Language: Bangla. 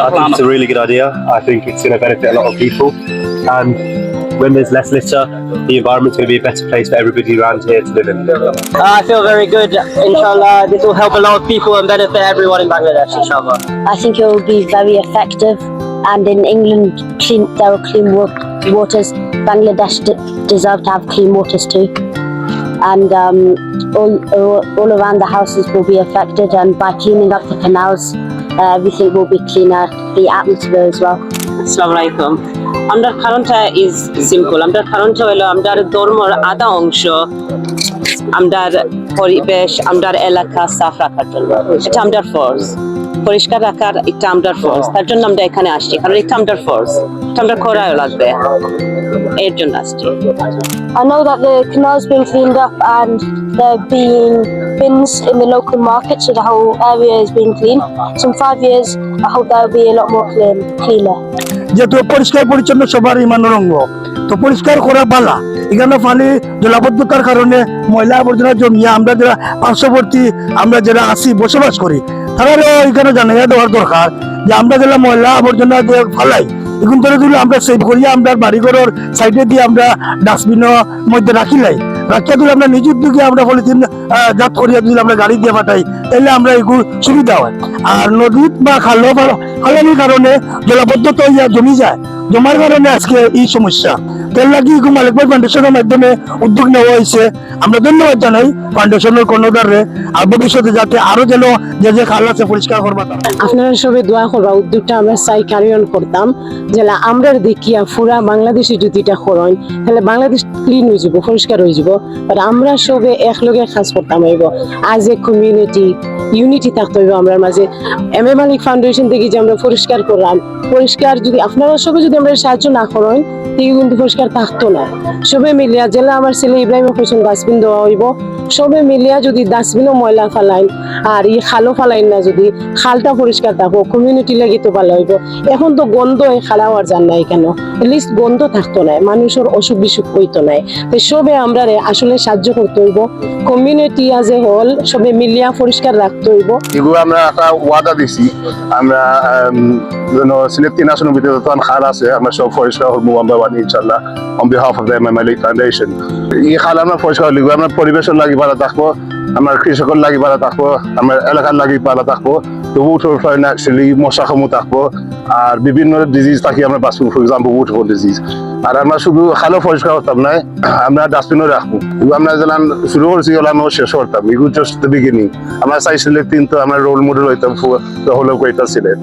I think it's a really good idea. I think it's going to benefit a lot of people, and when there's less litter, the environment's going to be a better place for everybody around here to live in. I feel very good. Inshallah, this will help a lot of people and benefit everyone in Bangladesh, inshallah. I think it will be very effective, and in England there are clean waters. Bangladesh deserve to have clean waters too, and all around the houses will be affected, and by cleaning up the canals everything will be cleaner, the atmosphere as well. আসসালামু আলাইকুম। আমাদের কারণটা ইজ সিম্পল। আমাদের কারণটা হলো আমাদের ধর্মের আধা অংশ আমাদের পরিবেশ, আমাদের এলাকা সাফ রাখার জন্য। এটা আমাদের ফরজ, পরিষ্কার রাখার এটা আমাদের ফরজ। তার জন্য আমরা এখানে আসছি, কারণ এটা আমাদের ফরজ, এটা আমরা করাও লাগবে, এর জন্য আসছি। I know that the canal's been cleaned up and there have been bins in the local market, so the whole area is being clean. So in 5 years, I hope that will be a lot more cleaner. যেহেতু পরিষ্কার পরিচ্ছন্ন সবার ইমানের অঙ্গ, তো পরিষ্কার করা বালা। এখানে পানি জলাবদ্ধতার কারণে ময়লা আবর্জনা জমিয়ে আমরা যারা পার্শ্ববর্তী আমরা যারা আছি বসবাস করি তারাও এখানে জানাইয়া দেওয়ার দরকার যে আমরা যারা ময়লা আবর্জনা দিয়ে ফালাই এখন ধরে দিলে আমরা সেভ করিয়া আমরা বাড়িঘরের সাইডে দিয়ে আমরা ডাস্টবিনের মধ্যে রাখিলাই রাখিয়া দিলে আমরা নিজ উদ্যোগে আমরা পলিথিন জাত করিয়া দিলে আমরা গাড়ি দিয়ে পাঠাই, তাহলে আমরা এগুলো সুবিধা হয়। আর নদীত বা খালের কারণে জলাবদ্ধতা হইয়া জমি যায়, জমার কারণে আজকে এই সমস্যা। তার লাগি মালিক ভাই ফাউন্ডেশনের মাধ্যমে উদ্যোগ নেওয়া হয়েছে, আমরা ধন্যবাদ জানাই ফাউন্ডেশনের কর্ণধারে, আর ভবিষ্যতে যাতে আরো যেন যে খাল আছে পরিষ্কার করবা। আপনারা সবাই দোয়া করবা, উদ্যোগটা আমরা চাই ক্যারি অন করতাম, যেটা আমরা দেখিয়া পুরা বাংলাদেশে যদি এটা করেন তাহলে বাংলাদেশ ক্লিন হয়ে যাব, পরিষ্কার হয়ে যাব। আর আমরা সবে একলগে কাজ করতাম হইব, আজ এ কমিউনিটি ইউনিটি থাকতে হইব আমরা মাঝে। এম এ মালিক ফাউন্ডেশন থেকে যে আমরা পরিষ্কার করলাম, পরিষ্কার যদি আপনারা সবাই যদি আমরা সাহায্য না করেন তাহলে কিন্তু পরিষ্কার থাকতো না। সবাই মিলিয়া জেলা আমার ছেলে ইব্রাহিম হোসেন ডাস্টবিন দেওয়া হইব, সবাই মিলিয়া যদি ডাস্টবিনও ময়লা ফালাইন আর ই খালও ফালাইন না, যদি খালটা পরিষ্কার থাকবো কমিউনিটি লাগি তো ভালো হইব। এখন তো গন্ধ খালা আর জান নাই কেন, লিস্ট গন্ধ থাকতো না, মানুষের অসুখ বিসুখ হইতো নাই। তো সবে আমরা আসলে সাহায্য করতে হইব, কমিউনিটি আজ এ হল সবে মিলিয়া পরিষ্কার রাখতে হইব। এগুলো আমরা একটা ওয়াদা দিছি, আমরা সিলেট 3 আসনের ভিতরে যত খাল আছে আমরা সব পরিষ্কার করবো আমরা বানি ইনশাল্লাহ on behalf of the MMLA Foundation। এই খাল আমরা পরিষ্কার লিখবো, আমরা পরিবেশের লাগি ভালো থাকবো, আমার কৃষকের লাগি ভালো থাকবো, আমার এলাকার লাগি ভালো থাকবো, তবু উঠোর ফলে অ্যাকচুয়ালি মশা সমূহ থাকবো আর বিভিন্ন ডিজিজ থাকি আমরা বাঁচবো, ফর এক্সাম্পল উঠোর ডিজিজ। আর আমরা শুধু খালও পরিষ্কার করতাম না, আমরা ডাস্টবিনও রাখবো। আমরা যেলাম শুরু করছি ওলানো শেষ করতাম, এগুলো জাস্ট দ্য বিগিনিং। আমরা চাইছিলাম কিন্তু আমরা রোল মডেল হইতাম হলেও কইতা সিলেট।